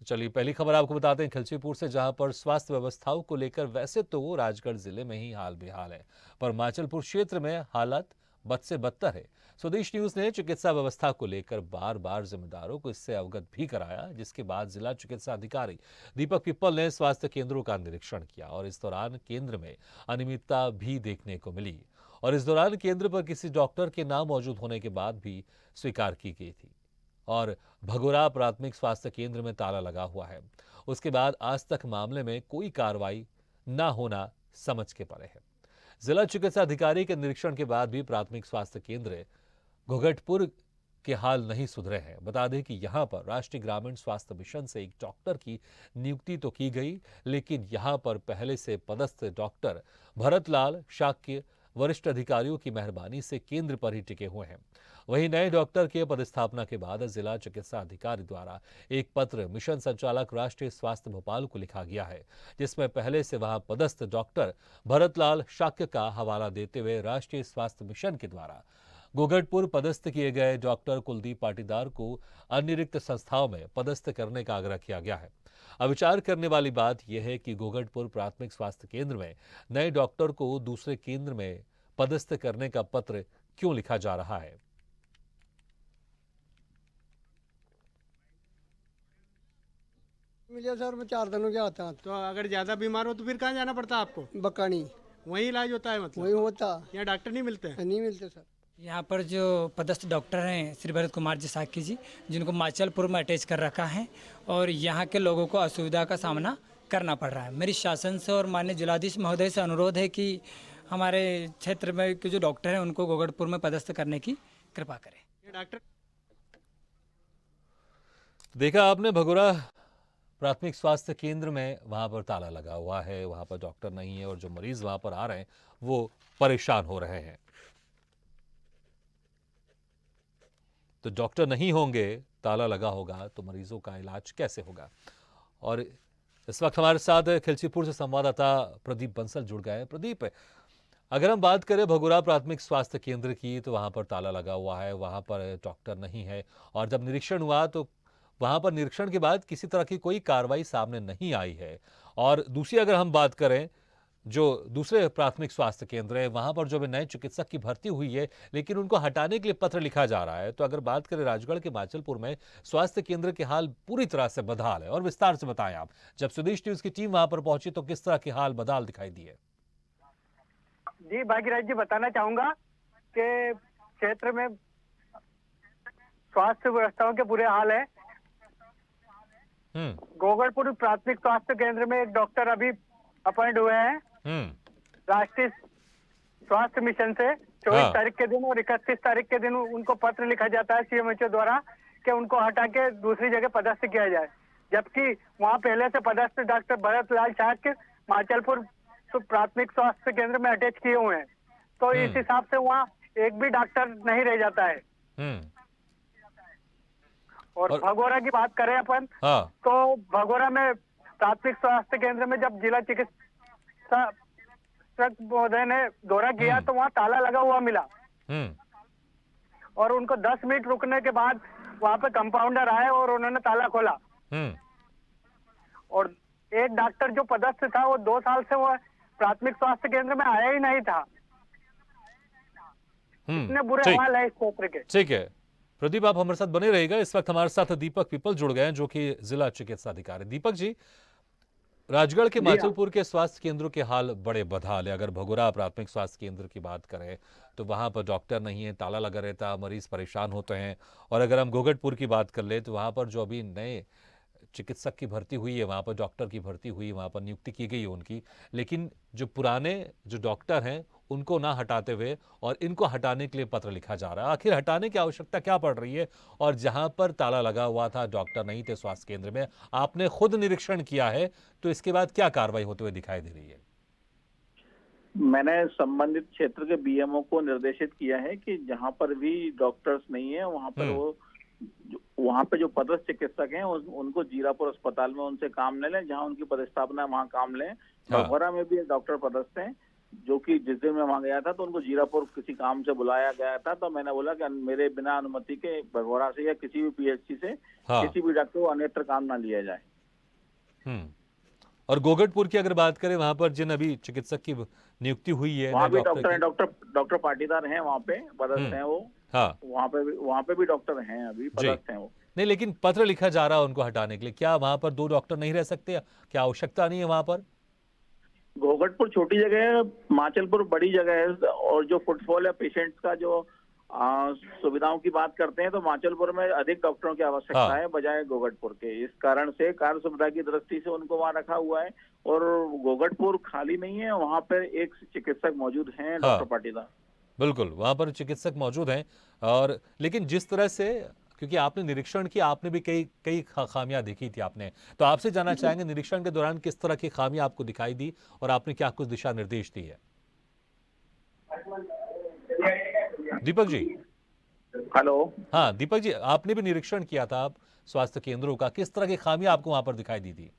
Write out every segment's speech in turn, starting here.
चलिए पहली खबर आपको बताते हैं खिलचीपुर से, जहां पर स्वास्थ्य व्यवस्थाओं को लेकर वैसे तो राजगढ़ जिले में ही हाल बेहाल है, पर माचलपुर क्षेत्र में हालत बद से बदतर है। स्वदेश न्यूज ने चिकित्सा व्यवस्था को लेकर बार बार जिम्मेदारों को इससे अवगत भी कराया, जिसके बाद जिला चिकित्सा अधिकारी दीपक पिप्पल ने स्वास्थ्य केंद्रों का निरीक्षण किया और इस दौरान केंद्र में अनियमितता भी देखने को मिली। और इस दौरान केंद्र पर किसी डॉक्टर के नाम मौजूद होने के बाद भी स्वीकार की गई थी। और भगोरा प्राथमिक स्वास्थ्य केंद्र में ताला लगा हुआ है। उसके बाद आज तक मामले में कोई कार्रवाई न होना समझ के परे है। जिला चिकित्सा अधिकारी के निरीक्षण के बाद भी प्राथमिक स्वास्थ्य केंद्र घोघटपुर के हाल नहीं सुधरे हैं। बता दें कि यहां पर राष्ट्रीय ग्रामीण स्वास्थ्य मिशन से एक डॉक्टर की नियुक्ति तो की गई, लेकिन यहां पर पहले से पदस्थ डॉक्टर भरतलाल शाक्य वरिष्ठ अधिकारियों की मेहरबानी से केंद्र पर ही टिके हुए हैं। वहीं नए डॉक्टर के पदस्थापना के बाद जिला चिकित्सा अधिकारी द्वारा एक पत्र मिशन संचालक राष्ट्रीय स्वास्थ्य भोपाल को लिखा गया है, जिसमें पहले से वहां पदस्थ डॉक्टर भरतलाल शाक्य का हवाला देते हुए राष्ट्रीय स्वास्थ्य मिशन के द्वारा घोघटपुर पदस्थ किए गए डॉक्टर कुलदीप पाटीदार को अन्य रिक्त संस्थाओं में पदस्थ करने का आग्रह किया गया है। अब विचार करने वाली बात यह है कि घोघटपुर प्राथमिक स्वास्थ्य केंद्र में नए डॉक्टर को दूसरे केंद्र में पदस्थ करने का पत्र क्यों लिखा जा रहा है। मिलिया सर, मैं 4 दिन हो गया आता तो अगर ज्यादा बीमार हो तो फिर कहाँ जाना पड़ता आपको? बकानी वहीं इलाज होता है मतलब? वही होता, यहाँ डॉक्टर नहीं मिलते हैं? नहीं मिलते सर। यहाँ पर जो पदस्थ डॉक्टर हैं श्री भरत कुमार जी साकी जी, जिनको माचलपुर में अटैच कर रखा है और यहाँ के लोगों को असुविधा का सामना करना पड़ रहा है। मेरी शासन से और माननीय जिलाधीश महोदय से अनुरोध है कि हमारे क्षेत्र में के जो डॉक्टर हैं उनको घोघटपुर में पदस्थ करने की कृपा करें। ये डॉक्टर देखा आपने, भगोरा प्राथमिक स्वास्थ्य केंद्र में वहां पर ताला लगा हुआ है, वहां पर डॉक्टर नहीं है और जो मरीज वहां पर आ रहे हैं वो परेशान हो रहे हैं। तो डॉक्टर नहीं होंगे, ताला लगा होगा, तो मरीजों का इलाज कैसे होगा। और इस वक्त हमारे साथ खिलचीपुर से संवाददाता प्रदीप बंसल जुड़ गए हैं। प्रदीप, अगर हम बात करें भगोरा प्राथमिक स्वास्थ्य केंद्र की, तो वहां पर ताला लगा हुआ है, वहां पर डॉक्टर नहीं है और जब निरीक्षण हुआ तो वहां पर निरीक्षण के बाद किसी तरह की कोई कार्रवाई सामने नहीं आई है। और दूसरी अगर हम बात करें, जो दूसरे प्राथमिक स्वास्थ्य केंद्र है वहां पर जो भी नए चिकित्सक की भर्ती हुई है, लेकिन उनको हटाने के लिए पत्र लिखा जा रहा है। तो अगर बात करें राजगढ़ के माचलपुर में स्वास्थ्य केंद्र के हाल पूरी तरह से बदहाल है। और विस्तार से बताएं आप, जब स्वदेश न्यूज की टीम वहां पर पहुंची तो किस तरह के हाल बदहाल दिखाई दिए। जी भागीरथ जी, बताना चाहूंगा कि क्षेत्र में स्वास्थ्य व्यवस्थाओं के बुरे हाल है। घोघटपुर प्राथमिक स्वास्थ्य केंद्र में एक डॉक्टर अभी अपॉइंट हुए हैं राष्ट्रीय स्वास्थ्य मिशन से। 24 तारीख के दिन और 31 तारीख के दिन उनको पत्र लिखा जाता है सीएमएचओ द्वारा कि उनको हटा के दूसरी जगह पदस्थ किया जाए, जबकि वहां पहले से पदस्थ डॉक्टर भरतलाल शाक्य माचलपुर तो प्राथमिक स्वास्थ्य केंद्र में अटैच किए हुए हैं। तो इस हिसाब से वहाँ एक भी डॉक्टर नहीं रह जाता है। और भगोरा की बात करें अपन, तो भगोरा में प्राथमिक स्वास्थ्य केंद्र में जब जिला चिकित्सा महोदय ने दौरा किया तो वहाँ ताला लगा हुआ मिला और उनको 10 मिनट रुकने के बाद वहाँ पे कंपाउंडर आए और उन्होंने ताला खोला। और एक डॉक्टर जो पदस्थ था वो 2 साल से वो प्राथमिक स्वास्थ्य केंद्र में आया ही नहीं था। इतने बुरे हाल है इस क्षेत्र के। ठीक है प्रदीप, आप हमारे साथ बने रहेगा। इस वक्त हमारे साथ दीपक पिपल जुड़ गए हैं, जो कि जिला चिकित्सा अधिकारी। दीपक जी, राजगढ़ के माचलपुर के स्वास्थ्य केंद्रों के हाल बड़े बदहाल है। अगर भगोरा प्राथमिक स्वास्थ्य केंद्र की बात करें तो वहां पर डॉक्टर नहीं है, ताला लगा रहता, मरीज परेशान होते हैं। और अगर हम घोघटपुर की बात कर ले तो वहां पर जो अभी नए चिकित्सक की भर्ती हुई है, वहां पर डॉक्टर की भर्ती हुई, वहां पर नियुक्ति की गई है उनकी, लेकिन जो पुराने जो डॉक्टर हैं उनको ना हटाते हुए और इनको हटाने के लिए पत्र लिखा जा रहा है। आखिर हटाने की आवश्यकता क्या पड़ रही है? और जहां पर ताला लगा हुआ था, डॉक्टर नहीं थे स्वास्थ्य केंद्र में, आपने खुद निरीक्षण किया है, तो इसके बाद क्या कार्रवाई होते हुए दिखाई दे रही है? मैंने संबंधित क्षेत्र के बीएमओ को निर्देशित किया है कि जहां पर भी डॉक्टर्स नहीं है वहां पर वहां पे जो पदस्थ चिकित्सक हैं उनको जीरापुर अस्पताल में उनसे काम ले लें, जहां उनकी पदस्थापना वहां काम लें। भगोरा में भी एक डॉक्टर पदस्थ हैं, जो कि जिस दिन मैं वहां गया था तो उनको जीरापुर किसी काम से बुलाया गया था, तो मैंने बोला कि मेरे बिना अनुमति के भगोरा से या किसी भी पीएचसी से किसी भी डॉक्टर को अन्यत्र काम ना लिया जाए। और गोगटपुर की अगर बात करें, वहां पर जिन अभी चिकित्सक की नियुक्ति हुई है, वहाँ नए भी डॉक्टर हैं, की। डॉक्टर पाटीदार हैं वहाँ पे, पदस्थ हैं वो। हाँ वहाँ पे भी डॉक्टर हैं, अभी जी। पदस्थ हैं वो। नहीं, लेकिन पत्र लिखा जा रहा है उनको हटाने के लिए। क्या वहां पर 2 डॉक्टर नहीं रह सकते? क्या आवश्यकता नहीं है वहां पर? घोघटपुर छोटी जगह है, माचलपुर बड़ी जगह है, और जो फुटफॉल है पेशेंट्स का, जो सुविधाओं की बात करते हैं, तो माचलपुर में अधिक डॉक्टरों की आवश्यकता हाँ। है बजाय घोघटपुर के। इस कारण से कार्य सुविधा की दृष्टि से उनको वहां रखा हुआ है, और घोघटपुर खाली नहीं है, वहां पर एक चिकित्सक मौजूद हैं, डॉक्टर पाटीदार। बिल्कुल, वहां पर चिकित्सक मौजूद हैं। और लेकिन जिस तरह से, क्योंकि आपने निरीक्षण किया, आपने भी कई खामियां देखी थी आपने, तो आपसे जानना चाहेंगे निरीक्षण के दौरान किस तरह की खामियां आपको दिखाई दी और आपने क्या कुछ दिशा निर्देश दिए? दीपक जी। हेलो। हाँ दीपक जी, आपने भी निरीक्षण किया था आप स्वास्थ्य केंद्रों का, किस तरह की खामियां आपको वहां पर दिखाई दी थी?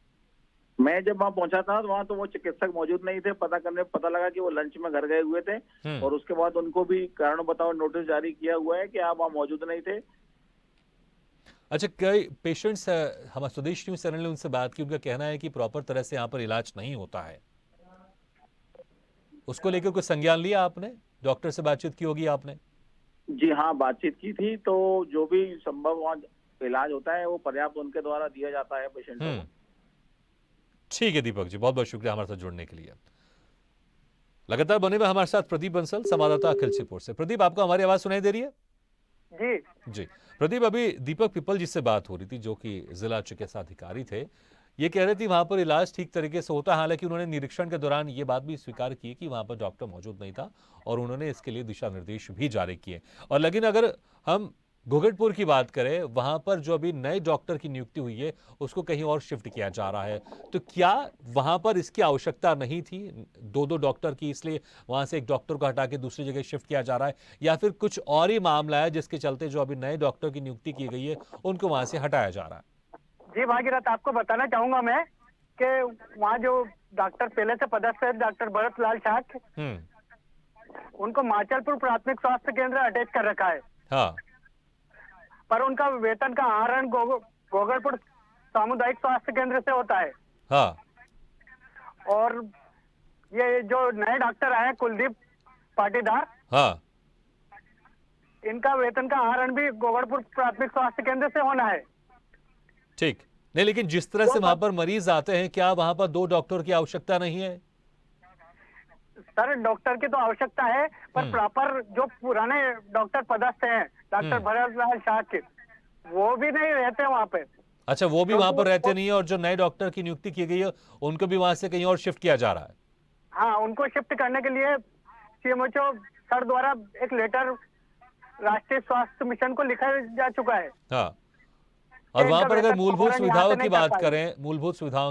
मैं जब वहां पहुंचा था तो वहां तो वो चिकित्सक मौजूद नहीं थे। पता लगा कि वो लंच में घर गए हुए थे, और उसके बाद उनको भी कारण बताओ नोटिस जारी किया हुआ है कि आप वहां मौजूद नहीं थे। अच्छा, कई पेशेंट्स, हमारे स्वदेश न्यूज चैनल ने उनसे बात की, उनका कहना है कि प्रॉपर तरह से यहाँ पर इलाज नहीं होता है। उसको लेकर कुछ संज्ञान लिया आपने? डॉक्टर से बातचीत की होगी आपने? जी हाँ, बातचीत की थी। तो जो भी संभव वहाँ इलाज होता है वो पर्याप्त उनके द्वारा दिया जाता है पेशेंटों को। ठीक है दीपक जी, बहुत बहुत शुक्रिया हमारे साथ जुड़ने के लिए। लगातार बने हुए हमारे साथ प्रदीप बंसल, संवाददाता खिलचीपुर से। प्रदीप, आपको हमारी आवाज सुनाई दे रही है? जी जी प्रदीप, अभी दीपक पिपल जी से बात हो रही थी, जो कि जिला चिकित्सा अधिकारी थे। ये कह रहे थे वहां पर इलाज ठीक तरीके से होता है। हालांकि उन्होंने निरीक्षण के दौरान ये बात भी स्वीकार की कि वहां पर डॉक्टर मौजूद नहीं था और उन्होंने इसके लिए दिशा निर्देश भी जारी किए। और लेकिन अगर हम घोघटपुर की बात करें, वहां पर जो अभी नए डॉक्टर की नियुक्ति हुई है उसको कहीं और शिफ्ट किया जा रहा है, तो क्या वहां पर इसकी आवश्यकता नहीं थी 2-2 डॉक्टर की, इसलिए वहां से एक डॉक्टर को हटा के दूसरी जगह शिफ्ट किया जा रहा है, या फिर कुछ और ही मामला है जिसके चलते जो अभी नए डॉक्टर की नियुक्ति की गई है उनको वहां से हटाया जा रहा है? जी भागीरथ, आपको बताना चाहूंगा मैं कि वहाँ जो डॉक्टर पहले से पदस्थ है, डॉक्टर भरत लाल शाक, उनको माचलपुर प्राथमिक स्वास्थ्य केंद्र अटैच कर रखा है। हाँ। पर उनका वेतन का आहरण गोगलपुर सामुदायिक स्वास्थ्य केंद्र से होता है। हाँ। और ये जो नए डॉक्टर आए कुलदीप पाटीदार, हाँ। इनका वेतन का आहरण भी गोगलपुर प्राथमिक स्वास्थ्य केंद्र से होना है। ठीक। नहीं, लेकिन जिस तरह से वहां पर मरीज आते हैं, क्या वहां पर 2 डॉक्टर की आवश्यकता नहीं है? सर, डॉक्टर की तो आवश्यकता है, पर प्रॉपर जो पुराने डॉक्टर पदस्थ हैं, डॉक्टर भरत लाल शाह के, वो भी नहीं रहते वहाँ पे। अच्छा, वो भी वहां पर रहते नहीं है, और जो नए डॉक्टर की नियुक्ति की गई है उनको भी वहां से कहीं और शिफ्ट किया जा रहा है? हाँ, उनको शिफ्ट करने के लिए सीएमएचओ सर द्वारा एक लेटर राष्ट्रीय स्वास्थ्य मिशन को लिखा जा चुका है। हाँ। और वहां पर अगर मूलभूत सुविधाओं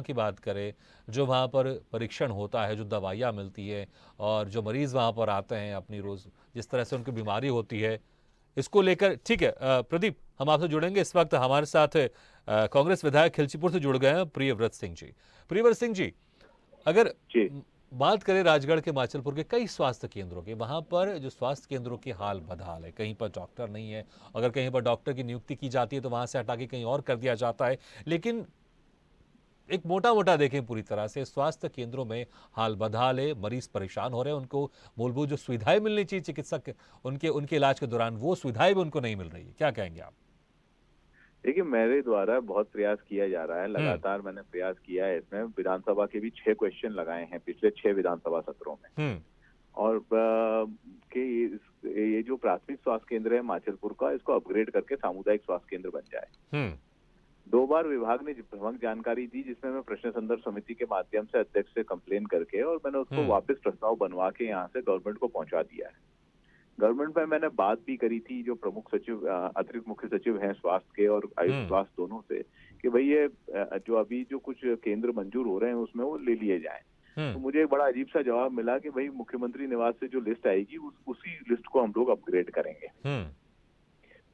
की बात करें, जो वहां पर परीक्षण होता है, जो दवाइयाँ मिलती है, और जो मरीज वहां पर आते हैं अपनी रोज जिस तरह से उनकी बीमारी होती है, इसको लेकर, ठीक है प्रदीप, हम आपसे जुड़ेंगे। इस वक्त हमारे साथ कांग्रेस विधायक खिलचीपुर से जुड़ गए हैं प्रियव्रत सिंह जी। प्रियव्रत सिंह जी, अगर बात करें राजगढ़ के, माचलपुर के कई स्वास्थ्य केंद्रों के, वहां पर जो स्वास्थ्य केंद्रों की हाल बदहाल है, कहीं पर डॉक्टर नहीं है, अगर कहीं पर डॉक्टर की नियुक्ति की जाती है तो वहां से हटा के कहीं और कर दिया जाता है। लेकिन एक मोटा देखें पूरी तरह से, स्वास्थ्य केंद्रों में हाल बदहाल है, मरीज परेशान हो रहे हैं, उनको मूलभूत जो सुविधाएं मिलनी चाहिए चिकित्सक उनके इलाज के दौरान, वो सुविधाएं भी उनको नहीं मिल रही है। क्या कहेंगे आप? देखिए, मेरे द्वारा बहुत प्रयास किया जा रहा है, लगातार मैंने प्रयास किया है। इसमें विधानसभा के भी 6 क्वेश्चन लगाए हैं पिछले 6 विधानसभा सत्रों में। और ये जो प्राथमिक स्वास्थ्य केंद्र है माचलपुर का, इसको अपग्रेड करके सामुदायिक स्वास्थ्य केंद्र बन जाए। 2 बार विभाग ने भ्रमक जानकारी दी, जिसमें मैं प्रश्न संदर्भ समिति के माध्यम से अध्यक्ष से कंप्लेन करके, और मैंने उसको वापस प्रस्ताव बनवा के यहाँ से गवर्नमेंट को पहुंचा दिया है। गवर्नमेंट में मैंने बात भी करी थी जो प्रमुख सचिव, अतिरिक्त मुख्य सचिव हैं स्वास्थ्य के और आयुष स्वास्थ्य दोनों से, कि भाई ये जो अभी जो कुछ केंद्र मंजूर हो रहे हैं उसमें वो ले लिए जाएं। तो मुझे एक बड़ा अजीब सा जवाब मिला कि भाई मुख्यमंत्री निवास से जो लिस्ट आएगी उसी लिस्ट को हम लोग अपग्रेड करेंगे।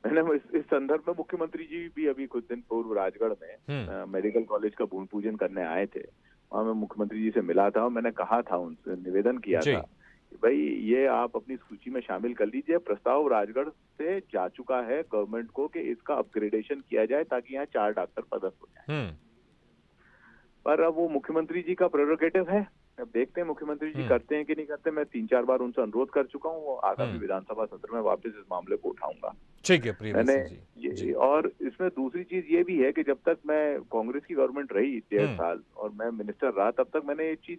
मैंने इस संदर्भ में मुख्यमंत्री जी भी अभी कुछ दिन पूर्व राजगढ़ में मेडिकल कॉलेज का भूमि पूजन करने आए थे। वहां मैं मुख्यमंत्री जी से मिला था और मैंने कहा था, उनसे निवेदन किया था भाई ये आप अपनी सूची में शामिल कर लीजिए। प्रस्ताव राजगढ़ से जा चुका है गवर्नमेंट को कि इसका अपग्रेडेशन किया जाए ताकि यहाँ 4 डॉक्टर पदस्थ हो जाए। पर अब वो मुख्यमंत्री जी का प्रेरोगेटिव है। अब देखते हैं मुख्यमंत्री जी करते हैं कि नहीं करते। मैं 3-4 बार उनसे अनुरोध कर चुका हूँ, वो आगामी विधानसभा सत्र में वापस इस मामले को उठाऊंगा। ठीक है प्रियव्रत मैंने सिंह जी। और इसमें दूसरी चीज ये भी है कि जब तक मैं कांग्रेस की गवर्नमेंट रही 1.5 साल और मैं मिनिस्टर रहा, तब तक मैंने ये चीज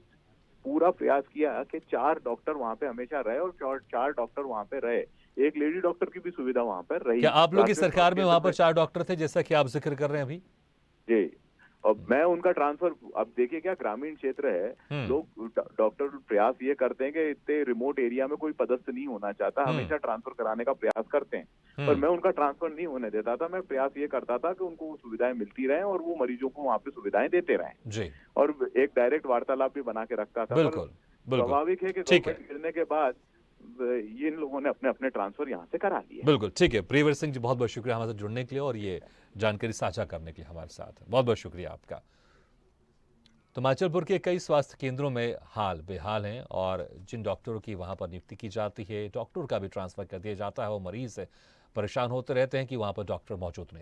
पूरा प्रयास किया कि 4 डॉक्टर वहाँ पे हमेशा रहे और 4 डॉक्टर वहाँ पे रहे। एक लेडी डॉक्टर की भी सुविधा वहाँ पर रही। क्या आप लोग की राष्ट्रीय सरकार में स्वास्थ्य वहां पर केंद्र 4 डॉक्टर थे जैसा कि आप जिक्र कर रहे हैं अभी? जी, और मैं उनका ट्रांसफर, अब देखिए क्या ग्रामीण क्षेत्र है, लोग डॉक्टर प्रयास ये करते हैं कि इतने रिमोट एरिया में कोई पदस्थ नहीं होना चाहता, हमेशा ट्रांसफर कराने का प्रयास करते हैं, पर मैं उनका ट्रांसफर नहीं होने देता था। मैं प्रयास ये करता था कि उनको वो सुविधाएं मिलती रहें और वो मरीजों को वहाँ पे सुविधाएं देते रहें जी, और एक डायरेक्ट वार्तालाप भी बना के रखता था। बिल्कुल, बिल्कुल। स्वाभाविक है कि ठीक है। गवर्नमेंट गिरने के बाद ये इन लोगों ने अपने अपने ट्रांसफर यहाँ से करा लिए। बिल्कुल, ठीक है। प्रियव्रत सिंह जी, बहुत बहुत शुक्रिया हमारे साथ जुड़ने के लिए और ये जानकारी साझा करने के लिए हमारे साथ। बहुत बहुत शुक्रिया आपका। तो माचलपुर के कई स्वास्थ्य केंद्रों में हाल बेहाल हैं और जिन डॉक्टरों की वहां पर नियुक्ति की जाती है, डॉक्टर का भी ट्रांसफर कर दिया जाता है, वो मरीज परेशान होते रहते हैं कि वहां पर डॉक्टर मौजूद नहीं।